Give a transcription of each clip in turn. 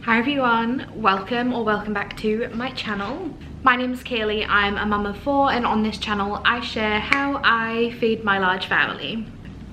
Hi everyone, welcome back to my channel. My name is Kaylee, I'm a mum of 4 and on this channel I share how I feed my large family.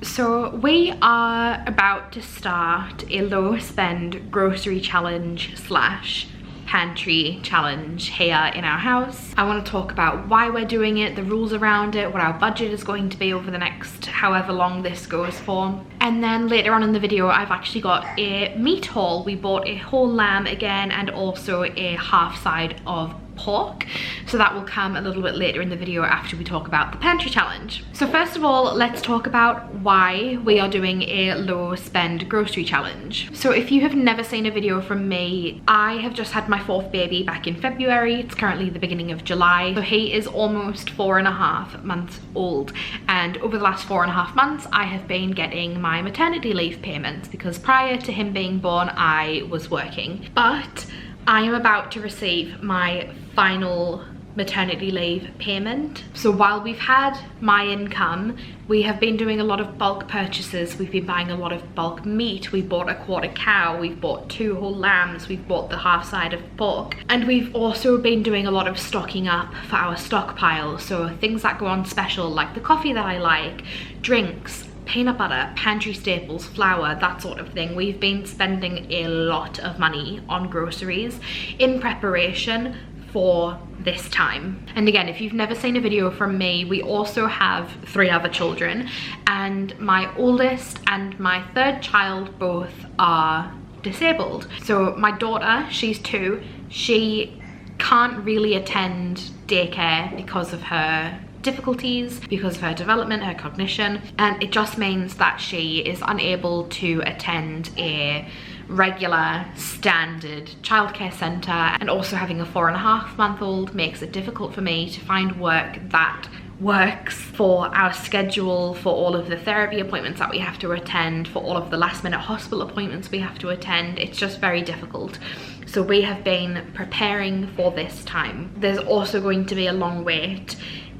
So we are about to start a low spend grocery challenge slash pantry challenge here in our house. I want to talk about why we're doing it, the rules around it, what our budget is going to be over the next however long this goes for. And then later on in the video I've actually got a meat haul. We bought a whole lamb again and also a half side of pork, so that will come a little bit later in the video after we talk about the pantry challenge. So first of all, let's talk about why we are doing a low spend grocery challenge. So if you have never seen a video from me, I have just had my 4th baby back in February. It's currently the beginning of July, so he is almost 4.5 months old, and over the last 4.5 months I have been getting my maternity leave payments because prior to him being born I was working. But I am about to receive my final maternity leave payment. So while we've had my income, we have been doing a lot of bulk purchases. We've been buying a lot of bulk meat. We bought a quarter cow, we've bought 2 whole lambs, we've bought the half side of pork, and we've also been doing a lot of stocking up for our stockpile. So things that go on special, like the coffee that I like, drinks, peanut butter, pantry staples, flour, that sort of thing. We've been spending a lot of money on groceries in preparation for this time. And again, if you've never seen a video from me, we also have 3 other children, and my oldest and my 3rd child both are disabled. So my daughter, she's 2, she can't really attend daycare because of her difficulties, because of her development, her cognition, and it just means that she is unable to attend a regular standard childcare centre, and also having a 4.5-month-old makes it difficult for me to find work that works for our schedule, for all of the therapy appointments that we have to attend, for all of the last minute hospital appointments we have to attend. It's just very difficult. So we have been preparing for this time. There's also going to be a long wait.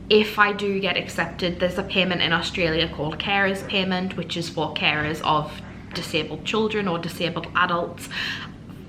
If I do get accepted, there's a payment in Australia called carers payment, which is for carers of disabled children or disabled adults.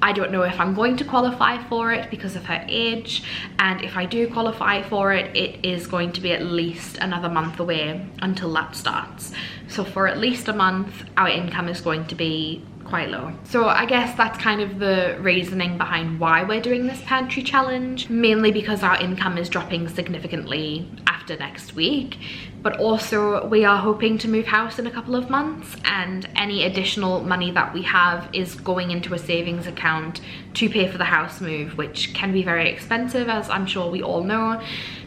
I don't know if I'm going to qualify for it because of her age, and if I do qualify for it, it is going to be at least another month away until that starts. So for at least a month, our income is going to be quite low. So I guess that's kind of the reasoning behind why we're doing this pantry challenge, mainly because our income is dropping significantly after next week, but also we are hoping to move house in a couple of months, and any additional money that we have is going into a savings account to pay for the house move, which can be very expensive, as I'm sure we all know.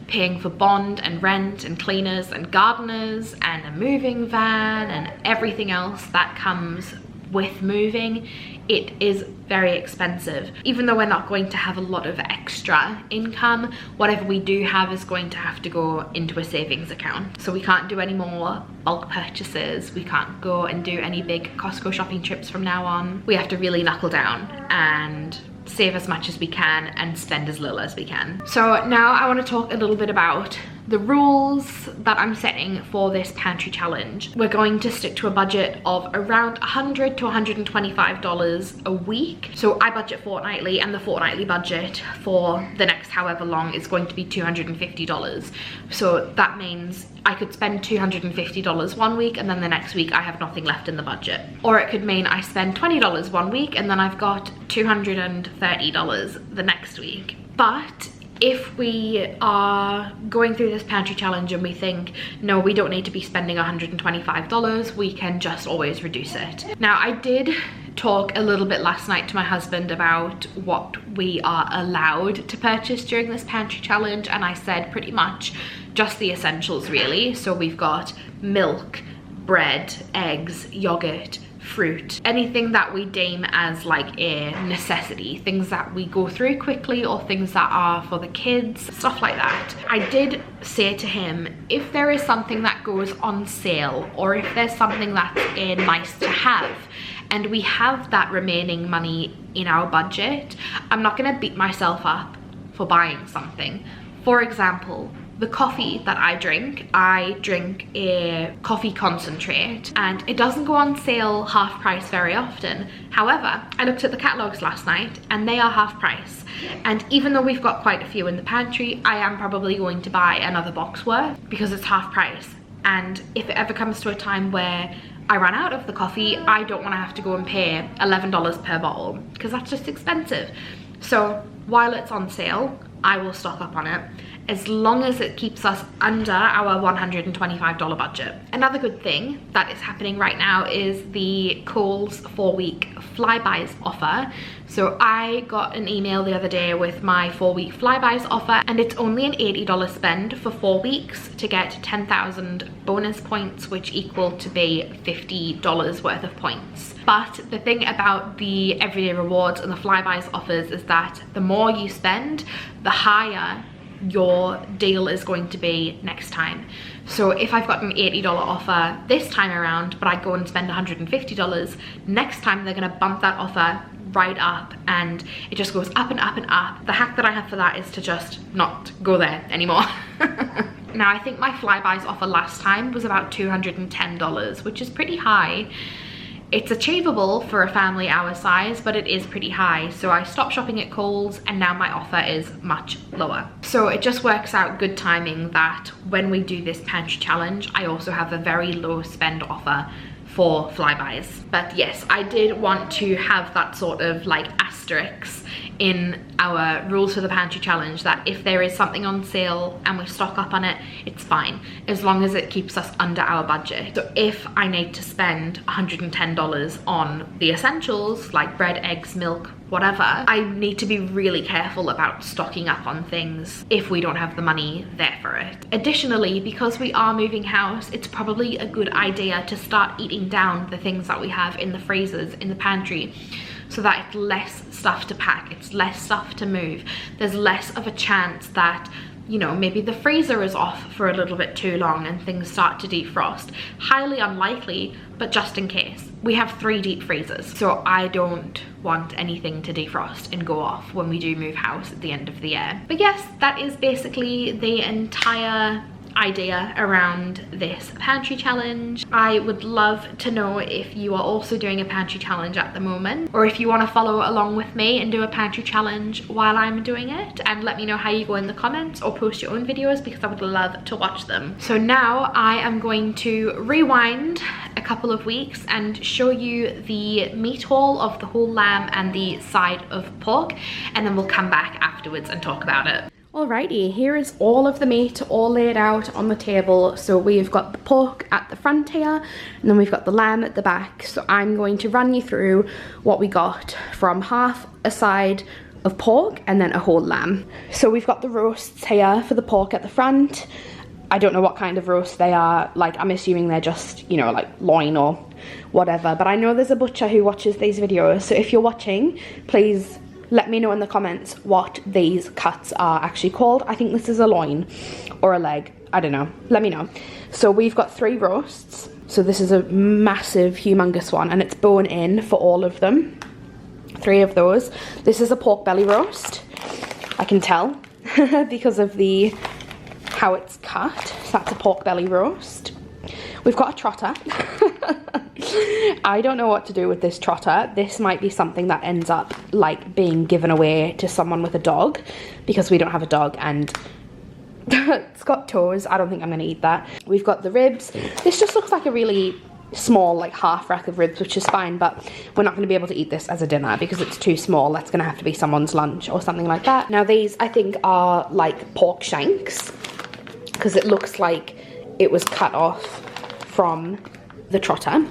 Paying for bond and rent and cleaners and gardeners and a moving van and everything else that comes with moving, it is very expensive. Even though we're not going to have a lot of extra income, whatever we do have is going to have to go into a savings account. So we can't do any more bulk purchases, we can't go and do any big Costco shopping trips from now on. We have to really knuckle down and save as much as we can and spend as little as we can. So now I want to talk a little bit about the rules that I'm setting for this pantry challenge. We're going to stick to a budget of around $100 to $125 a week. So I budget fortnightly, and the fortnightly budget for the next however long is going to be $250. So that means I could spend $250 one week and then the next week I have nothing left in the budget. Or it could mean I spend $20 one week and then I've got $230 the next week. But if we are going through this pantry challenge and we think, no, we don't need to be spending $125, we can just always reduce it. Now, I did talk a little bit last night to my husband about what we are allowed to purchase during this pantry challenge, and I said pretty much just the essentials really. So we've got milk, bread, eggs, yogurt, fruit, anything that we deem as like a necessity, things that we go through quickly or things that are for the kids, stuff like that. I did say to him, if there is something that goes on sale or if there's something that's a nice to have and we have that remaining money in our budget, I'm not going to beat myself up for buying something. For example, the coffee that I drink a coffee concentrate, and it doesn't go on sale half price very often. However, I looked at the catalogs last night and they are half price. And even though we've got quite a few in the pantry, I am probably going to buy another box worth because it's half price. And if it ever comes to a time where I run out of the coffee, I don't want to have to go and pay $11 per bottle because that's just expensive. So while it's on sale, I will stock up on it, as long as it keeps us under our $125 budget. Another good thing that is happening right now is the Kohl's 4-week Flybuys offer. So I got an email the other day with my 4-week Flybuys offer, and it's only an $80 spend for 4 weeks to get 10,000 bonus points, which equal to be $50 worth of points. But the thing about the everyday rewards and the Flybuys offers is that the more you spend, the higher your deal is going to be next time. So if I've got an $80 offer this time around, but I go and spend $150, next time they're gonna bump that offer right up, and it just goes up and up and up. The hack that I have for that is to just not go there anymore. Now, I think my Flybuys offer last time was about $210, which is pretty high. It's achievable for a family our size, but it is pretty high. So I stopped shopping at Kohl's and now my offer is much lower. So it just works out good timing that when we do this pantry challenge, I also have a very low spend offer for Flybuys. But yes, I did want to have that sort of like asterisk in our rules for the pantry challenge, that if there is something on sale and we stock up on it, it's fine, as long as it keeps us under our budget. So if I need to spend $110 on the essentials like bread, eggs, milk, whatever, I need to be really careful about stocking up on things if we don't have the money there for it. Additionally, because we are moving house, it's probably a good idea to start eating down the things that we have in the freezers, in the pantry, so that it's less stuff to pack, it's less stuff to move. There's less of a chance that, you know, maybe the freezer is off for a little bit too long and things start to defrost. Highly unlikely, but just in case. We have 3 deep freezers, so I don't want anything to defrost and go off when we do move house at the end of the year. But yes, that is basically the entire idea around this pantry challenge. I would love to know if you are also doing a pantry challenge at the moment, or if you want to follow along with me and do a pantry challenge while I'm doing it, and let me know how you go in the comments, or post your own videos because I would love to watch them. So now I am going to rewind a couple of weeks and show you the meat haul of the whole lamb and the side of pork, and then we'll come back afterwards and talk about it. Alrighty, here is all of the meat all laid out on the table. So we've got the pork at the front here, and then we've got the lamb at the back. So I'm going to run you through what we got from half a side of pork and then a whole lamb. So we've got the roasts here for the pork at the front. I don't know what kind of roast they are, like I'm assuming they're just, you know, like loin or whatever, but I know there's a butcher who watches these videos, so if you're watching, please let me know in the comments what these cuts are actually called. I think this is a loin or a leg, I don't know, let me know. So we've got 3 roasts, so this is a massive, humongous one, and it's bone in for all of them, 3 of those. This is a pork belly roast, I can tell because of the how it's cut. So that's a pork belly roast. We've got a trotter. I don't know what to do with this trotter. This might be something that ends up like being given away to someone with a dog, because we don't have a dog and it's got toes. I don't think I'm gonna eat that. We've got the ribs. This just looks like a really small like half rack of ribs, which is fine, but we're not going to be able to eat this as a dinner because it's too small. That's going to have to be someone's lunch or something like that. Now these I think are like pork shanks, because it looks like it was cut off from the trotter.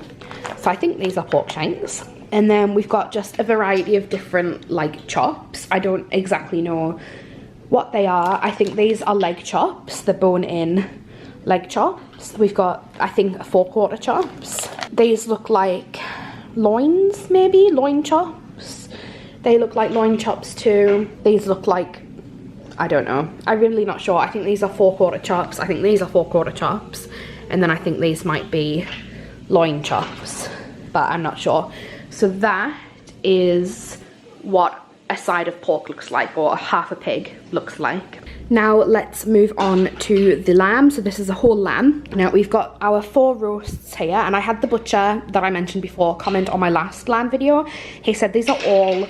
So I think these are pork shanks. And then we've got just a variety of different like chops. I don't exactly know what they are. I think these are leg chops, the bone in leg chops. We've got, I think, 4/4 chops. These look like loins, maybe, loin chops. They look like loin chops too. These look like, I don't know. I'm really not sure. I think these are 4/4 chops. I think these are 4/4 chops. And then I think these might be loin chops, but I'm not sure. So that is what a side of pork looks like, or half a pig looks like. Now let's move on to the lamb. So this is a whole lamb. Now we've got our 4 roasts here, and I had the butcher that I mentioned before comment on my last lamb video. He said these are all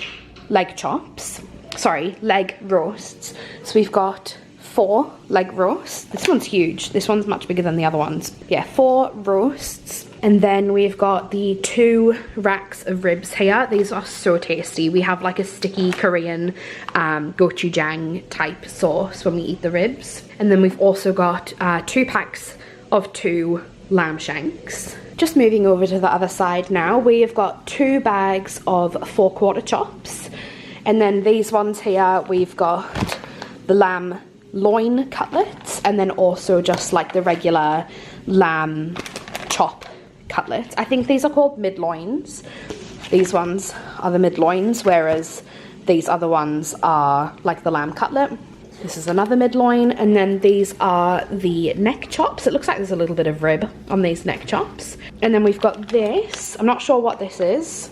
leg chops. Sorry, leg roasts. So we've got 4 leg roasts. This one's huge. This one's much bigger than the other ones. Yeah, 4 roasts. And then we've got the 2 racks of ribs here. These are so tasty. We have like a sticky Korean gochujang type sauce when we eat the ribs. And then we've also got 2 packs of 2 lamb shanks. Just moving over to the other side now, we have got 2 bags of 4-quarter chops. And then these ones here, we've got the lamb loin cutlets, and then also just like the regular lamb chop cutlets. I think these are called mid-loins. These ones are the mid-loins, whereas these other ones are like the lamb cutlet. This is another mid-loin, and then these are the neck chops. It looks like there's a little bit of rib on these neck chops. And then we've got this. I'm not sure what this is.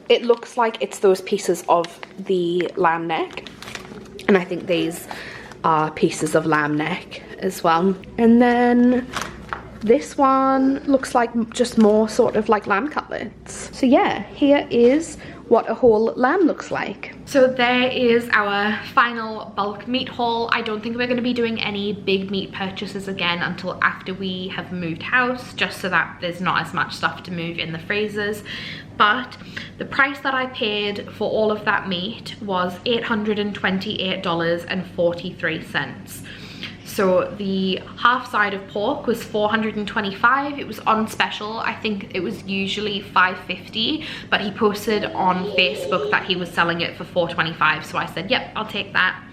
It looks like it's those pieces of the lamb neck. And I think these are pieces of lamb neck as well. And then this one looks like just more sort of like lamb cutlets. So yeah, here is what a whole lamb looks like. So there is our final bulk meat haul. I don't think we're going to be doing any big meat purchases again until after we have moved house, just so that there's not as much stuff to move in the freezers. But the price that I paid for all of that meat was $828.43. So the half side of pork was $425. It was on special. I think it was usually $5.50, but he posted on Facebook that he was selling it for $4.25. So I said, yep, I'll take that.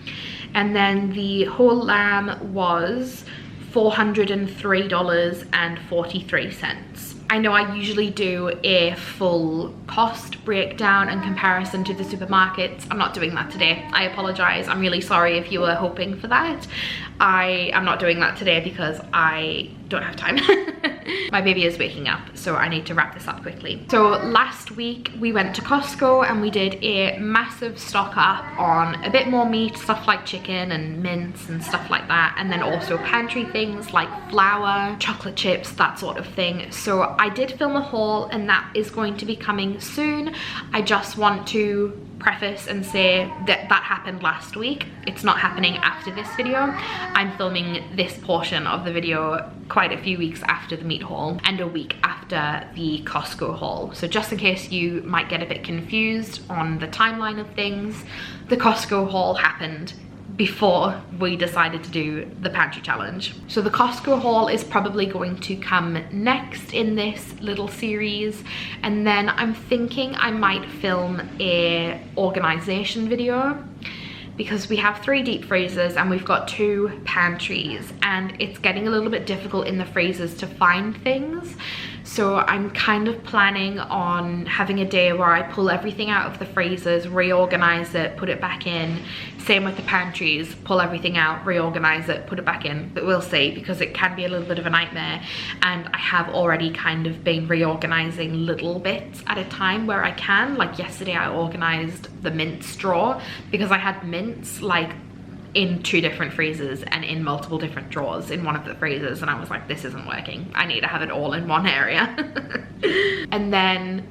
And then the whole lamb was $403.43. I know I usually do a full cost breakdown and comparison to the supermarkets. I'm not doing that today. I apologize. I'm really sorry if you were hoping for that. I am not doing that today because I don't have time. My baby is waking up, so I need to wrap this up quickly. So last week we went to Costco and we did a massive stock up on a bit more meat, stuff like chicken and mince and stuff like that, and then also pantry things like flour, chocolate chips, that sort of thing. So I did film a haul and that is going to be coming soon. I just want to preface and say that that happened last week. It's not happening after this video. I'm filming this portion of the video quite a few weeks after the meat haul and a week after the Costco haul. So just in case you might get a bit confused on the timeline of things, the Costco haul happened before we decided to do the pantry challenge. So the Costco haul is probably going to come next in this little series, and then I'm thinking I might film a organization video because we have 3 deep freezers and we've got 2 pantries, and it's getting a little bit difficult in the freezers to find things. So I'm kind of planning on having a day where I pull everything out of the freezers, reorganize it, put it back in. Same with the pantries, pull everything out, reorganize it, put it back in. But we'll see, because it can be a little bit of a nightmare. And I have already kind of been reorganizing little bits at a time where I can. Like yesterday I organized the mince drawer because I had mince like in 2 different freezers and in multiple different drawers in one of the freezers, and I was like, this isn't working. I need to have it all in one area. And then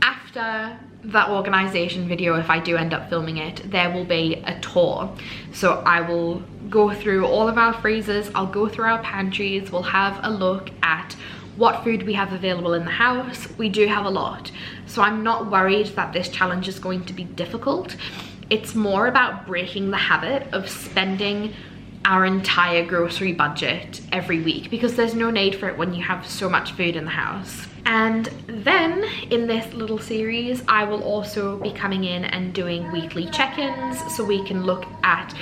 after that organization video, if I do end up filming it, there will be a tour. So I will go through all of our freezers, I'll go through our pantries, we'll have a look at what food we have available in the house. We do have a lot, so I'm not worried that this challenge is going to be difficult. It's more about breaking the habit of spending our entire grocery budget every week, because there's no need for it when you have so much food in the house. And then in this little series, I will also be coming in and doing weekly check-ins so we can look at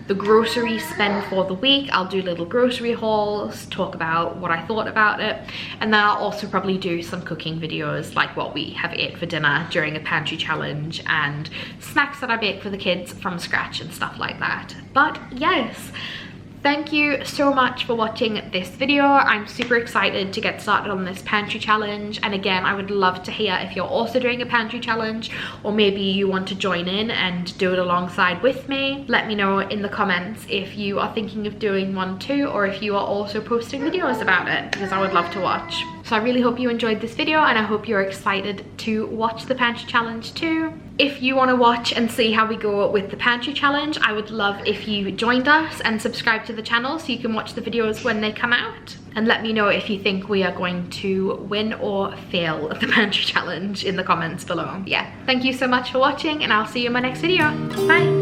the grocery spend for the week. I'll do little grocery hauls, talk about what I thought about it, and then I'll also probably do some cooking videos like what we have ate for dinner during a pantry challenge and snacks that I bake for the kids from scratch and stuff like that. But yes, thank you so much for watching this video. I'm super excited to get started on this pantry challenge, and again, I would love to hear if you're also doing a pantry challenge, or maybe you want to join in and do it alongside with me. Let me know in the comments if you are thinking of doing one too, or if you are also posting videos about it, because I would love to watch. So I really hope you enjoyed this video, and I hope you're excited to watch the pantry challenge too. If you want to watch and see how we go with the pantry challenge, I would love if you joined us and subscribe to the channel so you can watch the videos when they come out. And let me know if you think we are going to win or fail at the pantry challenge in the comments below. Yeah, thank you so much for watching, and I'll see you in my next video. Bye!